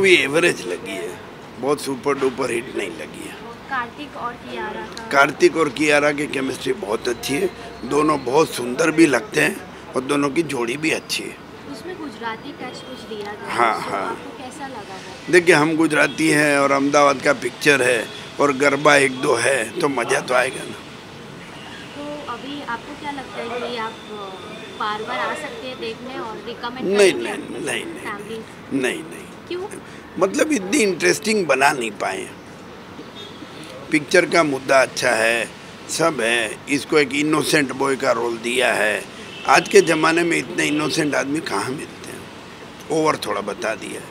Movie average लगी है, बहुत सुपर डुपर हिट नहीं लगी है। कार्तिक और कियारा की केमिस्ट्री बहुत अच्छी है, दोनों बहुत सुंदर भी लगते हैं और दोनों की जोड़ी भी अच्छी है। उसमें गुजराती टच कुछ दिया गया, हाँ हाँ, आपको कैसा लगा? देखिए हम गुजराती हैं और अहमदाबाद का पिक्चर है और गरबा एक दो है तो मज़ा तो आएगा ना। तो अभी आपको क्या लगता है कि आप बार बार आ सकते हैं देखने और रिकमेंड नहीं करेंगे? नहीं नहीं फैमिली नहीं नहीं, क्यों? मतलब इतनी इंटरेस्टिंग बना नहीं पाए। पिक्चर का मुद्दा अच्छा है, सब है, इसको एक इनोसेंट बॉय का रोल दिया है। आज के ज़माने में इतने इनोसेंट आदमी कहाँ मिलते हैं, ओवर थोड़ा बता दिया है।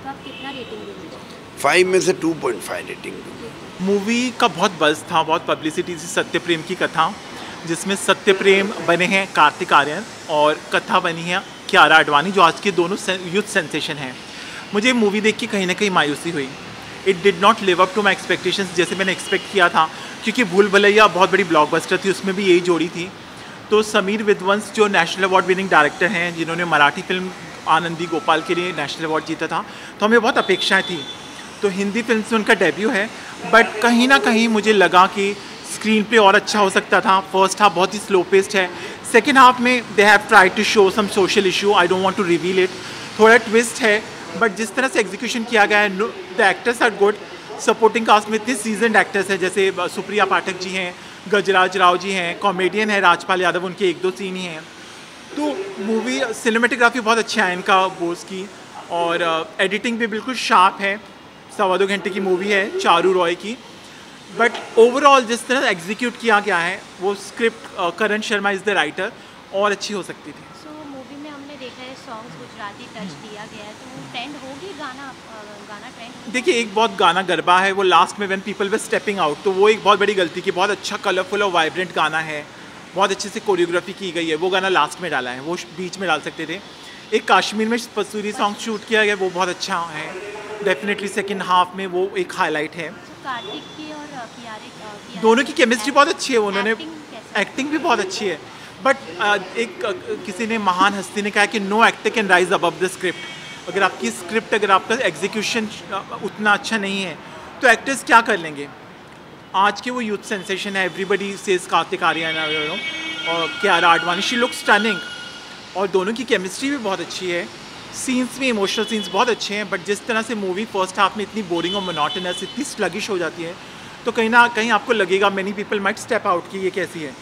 तो आप कितना रेटिंग देंगे? 5 में से 2.5 रेटिंग दूँगा। मूवी का बहुत बज़ था, बहुत पब्लिसिटी थी सत्य प्रेम की कथा, जिसमें सत्य प्रेम बने हैं कार्तिक आर्यन और कथा बनी है कियारा आडवाणी, जो आज के दोनों यूथ सेंसेशन हैं। मुझे मूवी देख के कहीं ना कहीं मायूसी हुई। It did not live up to my expectations, जैसे मैंने एक्सपेक्ट किया था, क्योंकि भूल भुलैया बहुत बड़ी ब्लॉकबस्टर थी, उसमें भी यही जोड़ी थी। तो समीर विद्वंस जो नेशनल अवार्ड विनिंग डायरेक्टर हैं, जिन्होंने मराठी फिल्म आनंदी गोपाल के लिए नेशनल अवार्ड जीता था, तो हमें बहुत अपेक्षाएं थी। तो हिंदी फिल्म से उनका डेब्यू है, बट कहीं ना कहीं मुझे लगा कि स्क्रीन प्ले और अच्छा हो सकता था। फर्स्ट हाफ बहुत ही स्लो पेस्ड है, सेकेंड हाफ में they have tried to show some social issue, I don't want to reveal it, थोड़ा ट्विस्ट है, बट जिस तरह से एग्जीक्यूशन किया गया है, the actors are good. Supporting cast में इतने सीजनड एक्टर्स हैं, जैसे सुप्रिया पाठक जी हैं, गजराज राव जी हैं, कॉमेडियन है राजपाल यादव, उनके 1-2 सीन ही हैं। तो मूवी सिनेमेटोग्राफी बहुत अच्छा है इनका बोस की, और एडिटिंग भी बिल्कुल शार्प है। 2.25 घंटे की मूवी है चारू रॉय की, बट ओवरऑल जिस तरह एग्जीक्यूट किया गया है वो script, Karan Sharma is the writer, और अच्छी हो सकती थी। सो मूवी में हमने देखा है सॉन्ग्स गुजराती टच दिया गया है, तो ट्रेंड होगी गाना ट्रेंड? देखिए, एक बहुत गाना गरबा है, वो लास्ट में when people were stepping out, तो वो एक बहुत बड़ी गलती की। बहुत अच्छा कलरफुल और वाइब्रेंट गाना है, बहुत अच्छे से कोरियोग्राफी की गई है, वो गाना लास्ट में डाला है, वो बीच में डाल सकते थे। एक कश्मीर में पसूरी सॉन्ग शूट किया गया, वो बहुत अच्छा है, डेफिनेटली सेकेंड हाफ में वो एक हाईलाइट है। कार्तिक की और कियारा दोनों की केमिस्ट्री बहुत अच्छी है, उन्होंने कैसी? एक्टिंग भी बहुत अच्छी है, बट एक किसी ने महान हस्ती ने कहा कि no actor can rise above the script. अगर आपकी स्क्रिप्ट, अगर आपका एग्जीक्यूशन उतना अच्छा नहीं है, तो एक्टर्स क्या कर लेंगे। आज के वो यूथ सेंसेशन है, एवरीबडी सेज कार्तिक आर्यन और Kiara Advani, she look stunning, और दोनों की केमिस्ट्री भी बहुत अच्छी है। सीन्स में इमोशनल सीन्स बहुत अच्छे हैं, बट जिस तरह से मूवी फर्स्ट हाफ में इतनी बोरिंग और मोनोटोनस, इतनी स्लगिश हो जाती है, तो कहीं ना कहीं आपको लगेगा many people might step out कि ये कैसी है।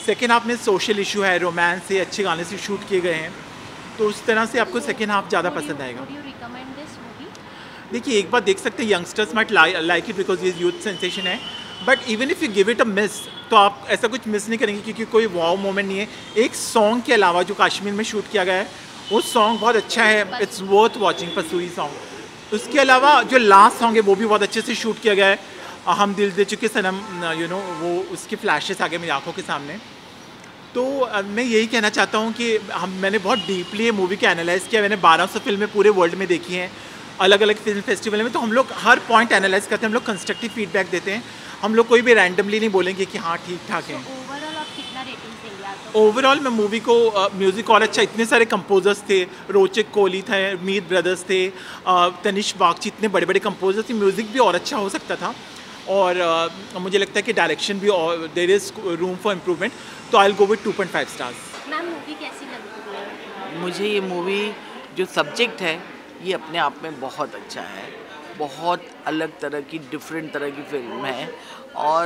सेकेंड हाफ में सोशल इशू है, रोमांस है, अच्छे गाने से शूट किए गए हैं, तो उस तरह से आपको सेकेंड हाफ ज़्यादा पसंद आएगा। देखिए, एक बार देख सकते हैं, youngsters might like it because ये यूथ सेंसेशन है, but even if you give it a miss, तो आप ऐसा कुछ मिस नहीं करेंगे, क्योंकि कोई वाव मोमेंट नहीं है। एक सॉन्ग के अलावा जो कश्मीर में शूट किया गया है, वो सॉन्ग बहुत अच्छा है, it's worth watching, Pasoori song. उसके अलावा जो लास्ट सॉन्ग है वो भी बहुत अच्छे से शूट किया गया है, हम दिल दे चुके सनम, वो उसके फ्लैशेस आ गए मेरी आंखों के सामने। तो मैं यही कहना चाहता हूँ कि मैंने बहुत डीपली ये मूवी को एनालाइज़ किया। मैंने 1200 फिल्में पूरे वर्ल्ड में देखी हैं, अलग अलग फिल्म फेस्टिवल में, तो हम लोग हर पॉइंट एनालाइज करते हैं, हम लोग कंस्ट्रक्टिव फीडबैक देते हैं, हम लोग कोई भी रैंडमली नहीं बोलेंगे कि हाँ ठीक ठाक है। ओवरऑल आप कितना रेटिंग देंगे? ओवरऑल मैं मूवी को, म्यूज़िक और अच्छा, इतने सारे कंपोजर्स थे, रोचक कोहली थे, मीर ब्रदर्स थे, तनिष्क बागची, इतने बड़े बड़े कंपोजर्स थे, म्यूज़िक भी और अच्छा हो सकता था, और मुझे लगता है कि डायरेक्शन भी, और there is room for improvement, तो I will go with 2.5 stars. Ma'am movie कैसी लगी? मुझे ये मूवी जो सब्जेक्ट है ये अपने आप में बहुत अच्छा है, बहुत अलग तरह की, डिफरेंट तरह की फिल्म है, और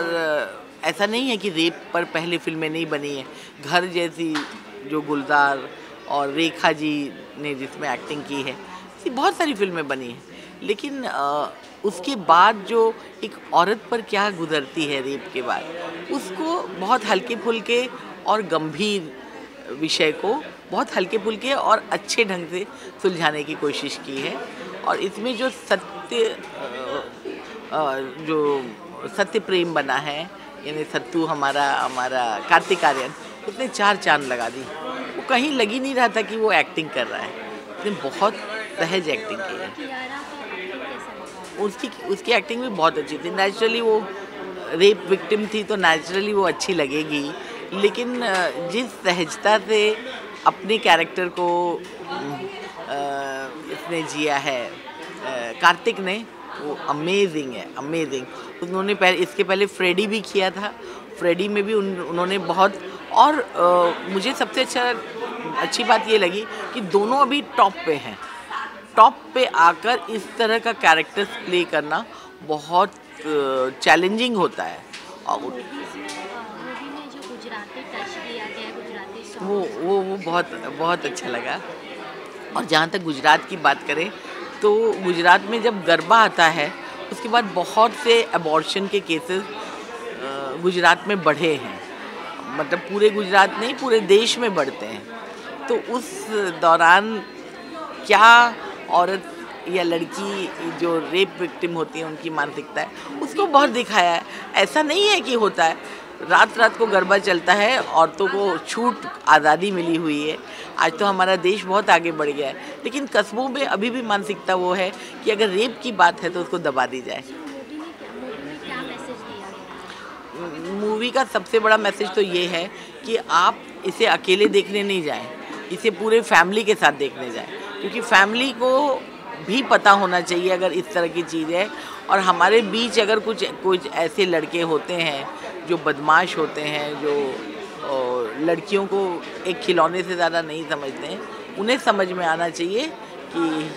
ऐसा नहीं है कि रेप पर पहले फिल्में नहीं बनी हैं। घर जैसी जो गुलजार और रेखा जी ने जिसमें एक्टिंग की है, ऐसी बहुत सारी फिल्में बनी हैं, लेकिन उसके बाद जो एक औरत पर क्या गुजरती है रेप के बाद, उसको बहुत हल्के फुल्के और गंभीर विषय को बहुत हल्के फुल्के और अच्छे ढंग से सुलझाने की कोशिश की है। और इसमें जो सत्य प्रेम बना है, यानी सत्तू हमारा कार्तिक आर्यन, उसने 4 चांद लगा दी। वो कहीं लग ही नहीं रहा था कि वो एक्टिंग कर रहा है, उसने बहुत सहज एक्टिंग की है। उसकी एक्टिंग भी बहुत अच्छी थी। नेचुरली वो रेप विक्टिम थी, तो नेचुरली वो अच्छी लगेगी, लेकिन जिस सहजता से अपने कैरेक्टर को इसने जिया है कार्तिक ने वो अमेजिंग है, अमेजिंग। उन्होंने इसके पहले फ्रेडी भी किया था, फ्रेडी में भी उन्होंने बहुत, और मुझे सबसे अच्छी बात ये लगी कि दोनों अभी टॉप पे हैं। टॉप पे आकर इस तरह का कैरेक्टर्स प्ले करना बहुत चैलेंजिंग होता है। और मूवी में जो गुजराती टच दिया गया, गुजराती सॉन्ग, वो बहुत अच्छा लगा। और जहाँ तक गुजरात की बात करें तो गुजरात में जब गरबा आता है उसके बाद बहुत से अबॉर्शन के केसेस गुजरात में बढ़े हैं, मतलब पूरे गुजरात नहीं पूरे देश में बढ़ते हैं। तो उस दौरान क्या औरत या लड़की जो रेप विक्टिम होती है उनकी मानसिकता है, उसको बहुत दिखाया है। ऐसा नहीं है कि होता है, रात रात को गरबा चलता है, औरतों को छूट आज़ादी मिली हुई है। आज तो हमारा देश बहुत आगे बढ़ गया है, लेकिन कस्बों में अभी भी मानसिकता वो है कि अगर रेप की बात है तो उसको दबा दी जाए। मूवी में क्या मैसेज दिया गया? मूवी का सबसे बड़ा मैसेज तो ये है कि आप इसे अकेले देखने नहीं जाएं, इसे पूरे फैमिली के साथ देखने जाएं, क्योंकि फैमिली को भी पता होना चाहिए अगर इस तरह की चीज़ है। और हमारे बीच अगर कुछ ऐसे लड़के होते हैं जो बदमाश होते हैं, जो लड़कियों को एक खिलौने से ज़्यादा नहीं समझते हैं, उन्हें समझ में आना चाहिए कि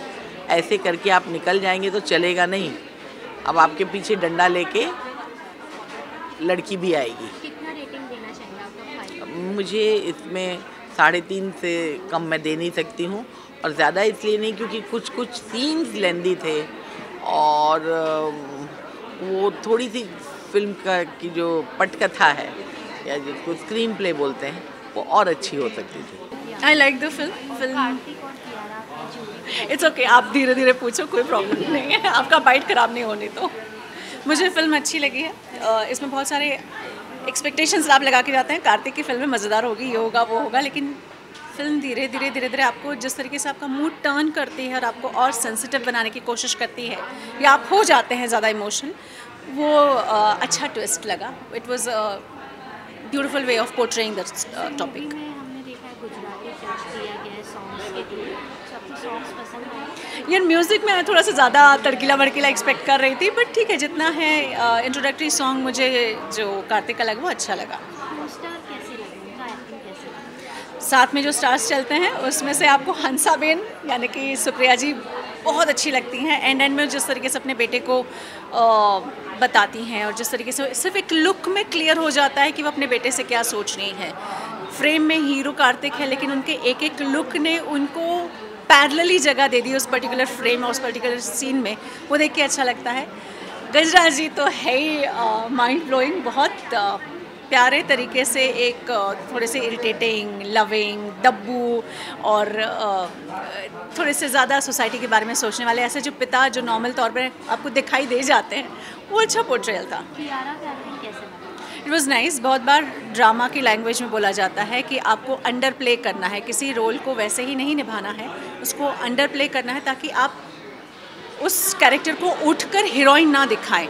ऐसे करके आप निकल जाएंगे तो चलेगा नहीं। अब आपके पीछे डंडा लेके लड़की भी आएगी। कितना रेटिंग देना चाहिए आउट ऑफ 5? मुझे इसमें 3.5 से कम मैं दे नहीं सकती हूँ, और ज़्यादा इसलिए नहीं क्योंकि कुछ सीन्स लेंदी थे, और वो थोड़ी सी फिल्म की जो पटकथा है या जिसको स्क्रीन प्ले बोलते हैं वो और अच्छी हो सकती थी। I like the film. Kartik और कियारा की जोड़ी, इट्स ओके, आप धीरे धीरे पूछो, कोई प्रॉब्लम नहीं है, आपका बाइट ख़राब नहीं होने दो। मुझे फिल्म अच्छी लगी है। इसमें बहुत सारे एक्सपेक्टेशंस आप लगा के जाते हैं, कार्तिक की फिल्म में मज़ेदार होगी, ये होगा वो होगा, लेकिन फिल्म धीरे धीरे आपको जिस तरीके से आपका मूड टर्न करती है और आपको और सेंसिटिव बनाने की कोशिश करती है, या आप हो जाते हैं ज़्यादा इमोशनल, वो अच्छा ट्विस्ट लगा। It was beautiful way of portraying the topic. में हमने देखा है गुजराती टच दिया गया है सॉन्ग्स के थ्रू, सबको सॉन्ग्स पसंद आए? यार म्यूज़िक में थोड़ा सा ज़्यादा तड़कीला भड़कीला एक्सपेक्ट कर रही थी, बट ठीक है, जितना है इंट्रोडक्टरी सॉन्ग मुझे जो कार्तिक का लगा वो अच्छा लगा। स्टार कैसे लगे, उनका एक्टिंग कैसे लगा? साथ में जो स्टार्स चलते हैं उसमें से आपको हंसाबेन यानी कि सुप्रिया जी बहुत अच्छी लगती हैं। एंड में जिस तरीके से अपने बेटे को बताती हैं, और जिस तरीके से सिर्फ एक लुक में क्लियर हो जाता है कि वो अपने बेटे से क्या सोच रही हैं। फ्रेम में हीरो कार्तिक है, लेकिन उनके एक एक लुक ने उनको पैरेलली जगह दे दी उस पर्टिकुलर फ्रेम और उस पर्टिकुलर सीन में, वो देख के अच्छा लगता है। गजराज जी तो है ही माइंड ब्लोइंग, बहुत प्यारे तरीके से एक थोड़े से इरिटेटिंग, लविंग, दब्बू और थोड़े से ज़्यादा सोसाइटी के बारे में सोचने वाले ऐसे जो पिता जो नॉर्मल तौर पर आपको दिखाई दे जाते हैं, वो अच्छा पोर्ट्रेयल था। कियारा का एक्टिंग कैसे लगा? It was nice. बहुत बार ड्रामा की लैंग्वेज में बोला जाता है कि आपको अंडर प्ले करना है, किसी रोल को वैसे ही नहीं निभाना है, उसको अंडर प्ले करना है ताकि आप उस कैरेक्टर को उठकर हीरोइन ना दिखाएं।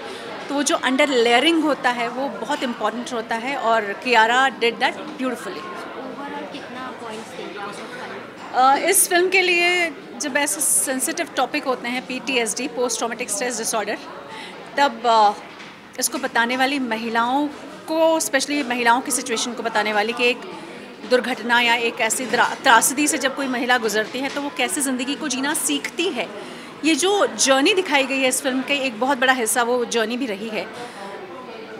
तो वो जो अंडर लेयरिंग होता है वो बहुत इम्पॉर्टेंट होता है, और Kiara did that beautifully. Overall कितना पॉइंट्स देंगे आउट ऑफ 5? इस फिल्म के लिए जब ऐसे सेंसिटिव टॉपिक होते हैं, PTSD, post traumatic stress disorder, तब इसको बताने वाली महिलाओं को, स्पेशली महिलाओं की सिचुएशन को बताने वाली कि एक दुर्घटना या एक ऐसी त्रासदी से जब कोई महिला गुजरती है तो वो कैसे ज़िंदगी को जीना सीखती है, ये जो जर्नी दिखाई गई है इस फिल्म के एक बहुत बड़ा हिस्सा वो जर्नी भी रही है।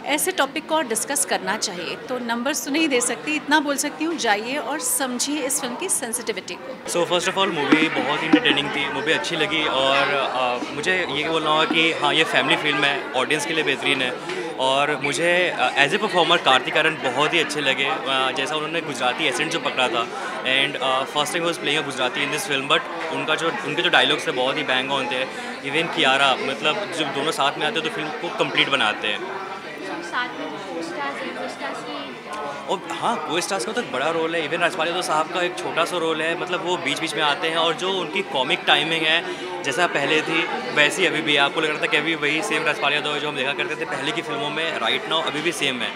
ऐसे टॉपिक को और डिस्कस करना चाहिए। तो नंबर्स तो नहीं दे सकती, इतना बोल सकती हूँ, जाइए और समझिए इस फिल्म की सेंसिटिविटी को। So first of all movie बहुत इंटरटेनिंग थी, मूवी अच्छी लगी, और मुझे ये बोलना होगा कि हाँ ये फैमिली फिल्म है, ऑडियंस के लिए बेहतरीन है। और मुझे as a performer Kartik Aaryan बहुत ही अच्छे लगे, जैसा उन्होंने गुजराती एसेंट जो पकड़ा था, and first time was playing a Gujarati in this film, but उनके जो डायलॉग्स थे बहुत ही बैंग ऑन थे। इवन कियारा, मतलब जब दोनों साथ में आते हैं तो फिल्म को कंप्लीट बनाते हैं। साथ में को स्टार्स की और हाँ, को स्टार्स का तो एक बड़ा रोल है। इवन राजपाल यादव साहब का एक छोटा सा रोल है, मतलब वो बीच बीच में आते हैं, और जो उनकी कॉमिक टाइमिंग है जैसा पहले थी वैसी अभी भी, आपको लग रहा था कि अभी वही सेम राजपाल यादव जो हम देखा करते थे पहले की फिल्मों में, राइट नाउ अभी भी सेम है।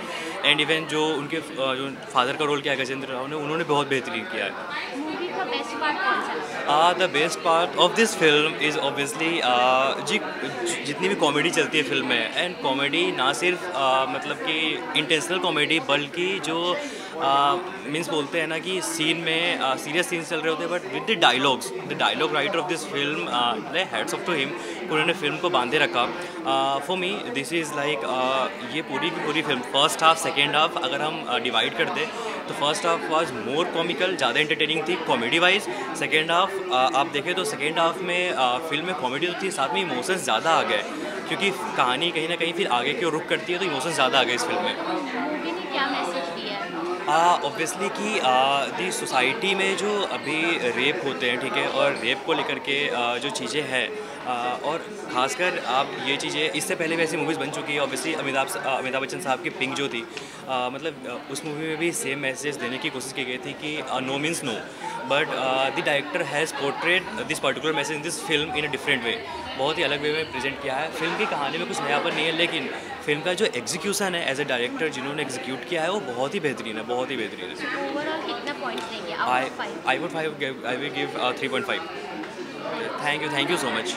एंड इवन जो उनके जो फादर का रोल किया है गजेंद्र राव ने, उन्होंने बहुत बेहतरीन किया है। मूवी का बेस्ट पार्ट कौन सा लगा? The best part of this film is obviously जी जितनी भी कॉमेडी चलती है फिल्म में, एंड कॉमेडी ना सिर्फ मतलब कि इंटेंशनल कॉमेडी, बल्कि जो मीन्स बोलते हैं ना कि सीन में सीरियस सीन्स चल रहे होते हैं, but with the dialogues, the dialogue writer of this film, hats off to him, उन्होंने फिल्म को बांधे रखा। For me this is like ये पूरी की पूरी film first half second half अगर हम डिवाइड कर दें तो first half was more comical, ज़्यादा एंटरटेनिंग थी कॉमेडी वाइज। सेकेंड हाफ आप देखें तो सेकेंड हाफ में फिल्म में कॉमेडी तो थी, साथ में इमोशंस ज़्यादा आ गए, क्योंकि कहानी कहीं ना कहीं फिर आगे की ओर रुख करती है, तो इमोशंस ज़्यादा आ गए इस फिल्म में। मूवी ने क्या मैसेज दिया है? ऑब्वियसली कि दी सोसाइटी में जो अभी रेप होते हैं, ठीक है, और रेप को लेकर के जो चीज़ें हैं, और ख़ासकर आप ये चीज़ें इससे पहले भी ऐसी मूवीज़ बन चुकी है। ऑब्वियसली अमिताभ बच्चन साहब की पिंक जो थी, मतलब उस मूवी में भी सेम मैसेज देने की कोशिश की गई थी कि no means no, but the director has portrait this particular message in this film in a different way, बहुत ही अलग वे में प्रेजेंट किया है। फिल्म की कहानी में कुछ नयापन नहीं है, लेकिन फिल्म का जो एग्जीक्यूशन है एज ए डायरेक्टर जिन्होंने एग्जीक्यूट किया है वो बहुत ही बेहतरीन है, बहुत ही बेहतरीन है। ओवरऑल कितना पॉइंट्स देंगे out of 5? I would give 3.5. Thank you so much.